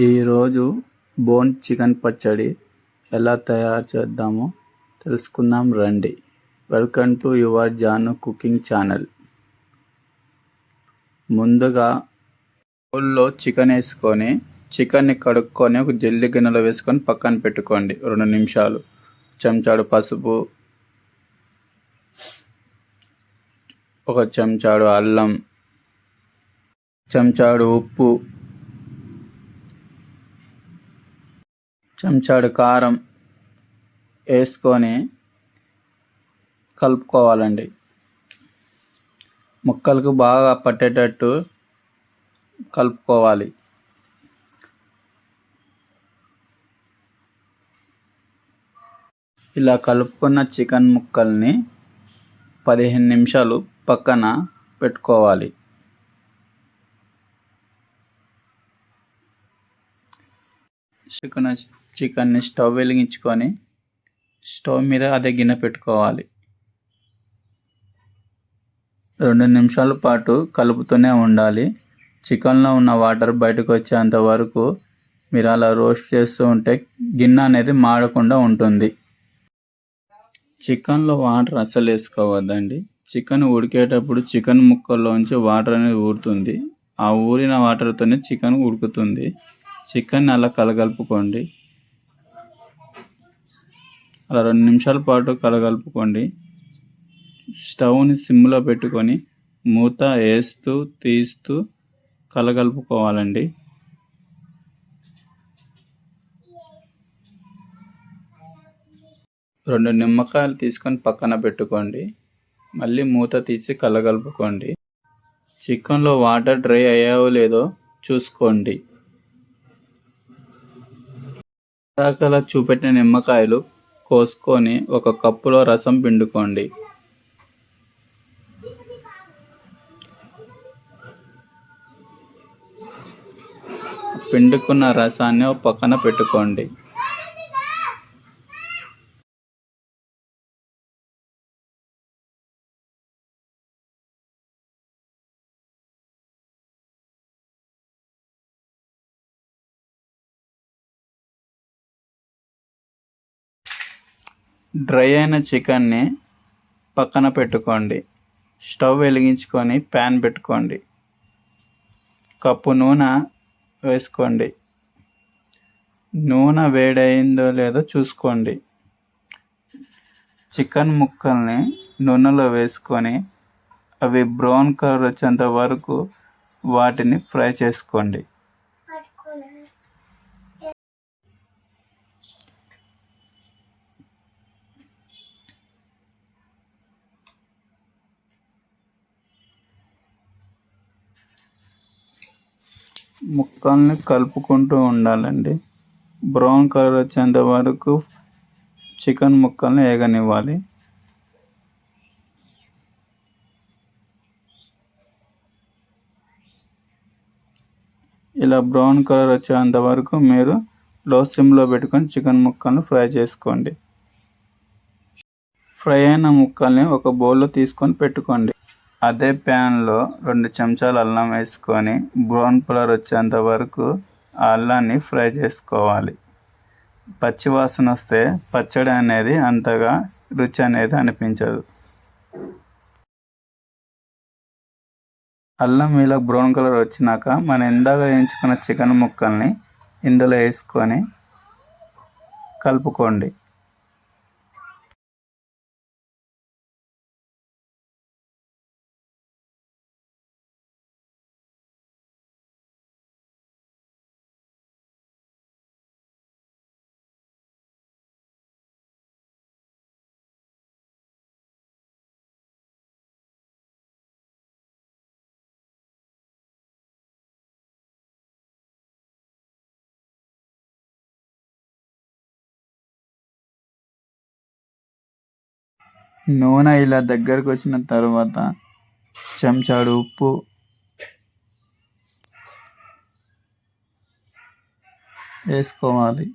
ఈరోజు bone chicken పచ్చడి ఎలా తయారు చేద్దామో తెలుసుకుందాం రండి. Welcome to your Jaanu cooking channel. ముందుగా బౌల్లో చికెన్ వేసుకొని చికెన్ని కడుక్కొని ఒక జల్లి గిన్నెలో వేసుకొని పక్కన పెట్టుకోండి 2 నిమిషాలు. చెంచాడు పసుపు, ఒక చెంచాడు అల్లం, చెంచాడు ఉప్పు, చెంచాడు కారం వేసుకొని కలుపుకోవాలండి. ముక్కలకు బాగా పట్టేటట్టు కలుపుకోవాలి. ఇలా కలుపుకున్న చికెన్ ముక్కల్ని 15 నిమిషాలు పక్కన పెట్టుకోవాలి. చికెన్ని స్టవ్ వెలిగించుకొని స్టవ్ మీద అదే గిన్నె పెట్టుకోవాలి. 2 నిమిషాల పాటు కలుపుతూనే ఉండాలి. చికెన్లో ఉన్న వాటర్ బయటకు వచ్చేంత వరకు మీరు అలా రోస్ట్ చేస్తూ ఉంటే గిన్నె అనేది మాడకుండా ఉంటుంది. చికెన్లో వాటర్ అస్సలు వేసుకోవద్దండి. చికెన్ ఉడికేటప్పుడు చికెన్ ముక్కల్లోంచి వాటర్ అనేది ఊరుతుంది. ఆ ఊరిన వాటర్తోనే చికెన్ ఉడుకుతుంది. చికెన్ అలా కలగలుపుకోండి. అలా 2 నిమిషాల పాటు కలగలుపుకోండి. స్టవ్ని సిమ్లో పెట్టుకొని మూత వేస్తూ తీస్తూ కలగలుపుకోవాలండి. రెండు నిమ్మకాయలు తీసుకొని పక్కన పెట్టుకోండి. మళ్ళీ మూత తీసి కలగలుపుకోండి. చికెన్లో వాటర్ డ్రై అయ్యావో లేదో చూసుకోండి. దాకా చూపెట్టిన నిమ్మకాయలు కోసుకొని ఒక కప్పులో రసం పిండుకోండి. పిండుకున్న రసాన్ని ఒక పక్కన పెట్టుకోండి. డ్రై అయిన చికెన్ని పక్కన పెట్టుకోండి. స్టవ్ వెలిగించుకొని ప్యాన్ పెట్టుకోండి. కప్పు నూనె వేసుకోండి. నూనె వేడైందో లేదో చూసుకోండి. చికెన్ ముక్కల్ని నూనెలో వేసుకొని అవి బ్రౌన్ కలర్ వచ్చేంత వరకు వాటిని ఫ్రై చేసుకోండి. ముక్కల్ని కలుపుకుంటూ ఉండాలండి. బ్రౌన్ కలర్ వచ్చేంత వరకు చికెన్ ముక్కల్ని వేగనివ్వాలి. ఇలా బ్రౌన్ కలర్ వచ్చేంత వరకు మీరు లో సిమ్లో పెట్టుకొని చికెన్ ముక్కల్ని ఫ్రై చేసుకోండి. ఫ్రై అయిన ముక్కల్ని ఒక బౌల్లో తీసుకొని పెట్టుకోండి. అదే ప్యాన్లో 2 చెంచాలు అల్లం వేసుకొని బ్రౌన్ కలర్ వచ్చేంత వరకు ఆ అల్లాన్ని ఫ్రై చేసుకోవాలి. పచ్చివాసన వస్తే పచ్చడి అనేది అంతగా రుచి అనేది అనిపించదు. అల్లం ఇలా బ్రౌన్ కలర్ వచ్చినాక మనం ఇందాక వేయించుకున్న చికెన్ ముక్కల్ని ఇందులో వేసుకొని కలుపుకోండి. నూనె ఇలా దగ్గరకు వచ్చిన తర్వాత చెంచాడు ఉప్పు, వేసుకోవాలి.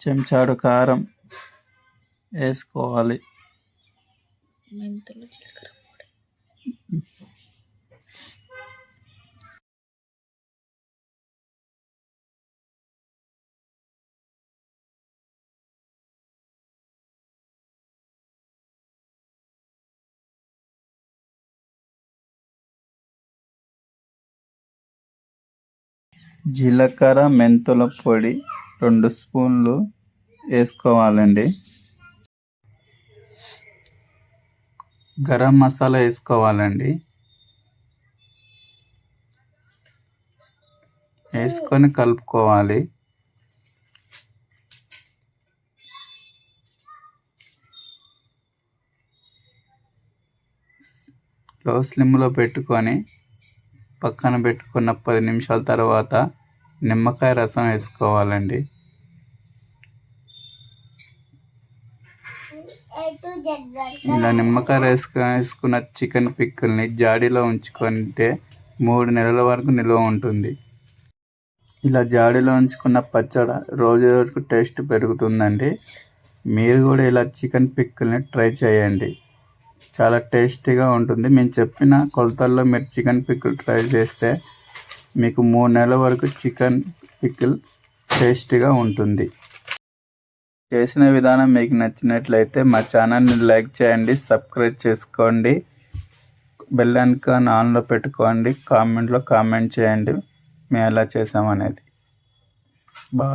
చెంచాడు కారం వేసుకోవాలి. మెంతులు జీలకర్ర పొడి జీలకర్ర మెంతుల పొడి 2 స్పూన్లు వేసుకోవాలండి. గరం మసాలా వేసుకోవాలండి. వేసుకొని కలుపుకోవాలి. లో స్లిమ్లో పెట్టుకొని పక్కన పెట్టుకున్న 10 నిమిషాల తర్వాత నిమ్మకాయ రసం వేసుకోవాలండి. ఇలా నిమ్మకాయ వేసుకున్న చికెన్ పిక్కల్ని జాడీలో ఉంచుకుంటే 3 నెలల వరకు నిల్వ ఉంటుంది. ఇలా జాడీలో ఉంచుకున్న పచ్చడి రోజు రోజుకు టేస్ట్ పెరుగుతుందండి. మీరు కూడా ఇలా చికెన్ పిక్కల్ని ట్రై చేయండి. చాలా టేస్టీగా ఉంటుంది. మేము చెప్పిన కొలతల్లో మీరు చికెన్ పికిల్ ట్రై చేస్తే మీకు 3 నెలల వరకు చికెన్ పికిల్ టేస్టీగా ఉంటుంది. చేసిన విధానం మీకు నచ్చినట్లయితే మా ఛానల్ని లైక్ చేయండి, సబ్స్క్రైబ్ చేసుకోండి, బెల్ ఐకాన్ ఆన్లో పెట్టుకోండి, కామెంట్లో కామెంట్ చేయండి మేము ఎలా చేసామనేది. బాయ్.